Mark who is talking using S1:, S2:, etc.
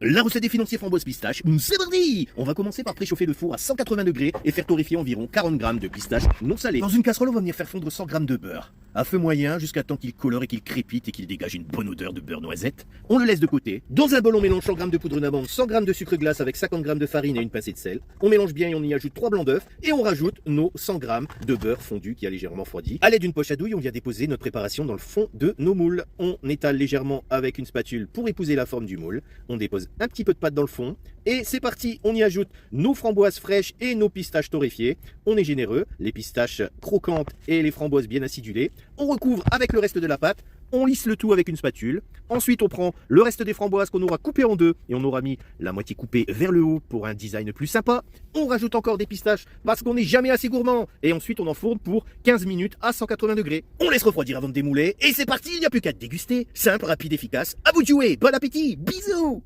S1: La recette des financiers framboise pistache, c'est parti! On va commencer par préchauffer le four à 180 degrés et faire torréfier environ 40 grammes de pistache non salée. Dans une casserole, on va venir faire fondre 100 grammes de beurre. À feu moyen, jusqu'à temps qu'il colore et qu'il crépite et qu'il dégage une bonne odeur de beurre noisette. On le laisse de côté. Dans un bol, on mélange 100 grammes de poudre d'amande, 100 grammes de sucre glace avec 50 grammes de farine et une pincée de sel. On mélange bien et on y ajoute 3 blancs d'œufs et on rajoute nos 100 grammes de beurre fondu qui a légèrement refroidi. À l'aide d'une poche à douille, on vient déposer notre préparation dans le fond de nos moules. On étale légèrement avec une spatule pour épouser la forme du moule. On dépose un petit peu de pâte dans le fond. Et c'est parti, on y ajoute nos framboises fraîches et nos pistaches torréfiées. On est généreux, les pistaches croquantes et les framboises bien acidulées. On recouvre avec le reste de la pâte. On lisse le tout avec une spatule. Ensuite, on prend le reste des framboises qu'on aura coupées en deux et on aura mis la moitié coupée vers le haut pour un design plus sympa. On rajoute encore des pistaches parce qu'on n'est jamais assez gourmand. Et ensuite, on enfourne pour 15 minutes à 180 degrés. On laisse refroidir avant de démouler. Et c'est parti, il n'y a plus qu'à déguster. Simple, rapide, efficace. À vous de jouer. Bon appétit. Bisous.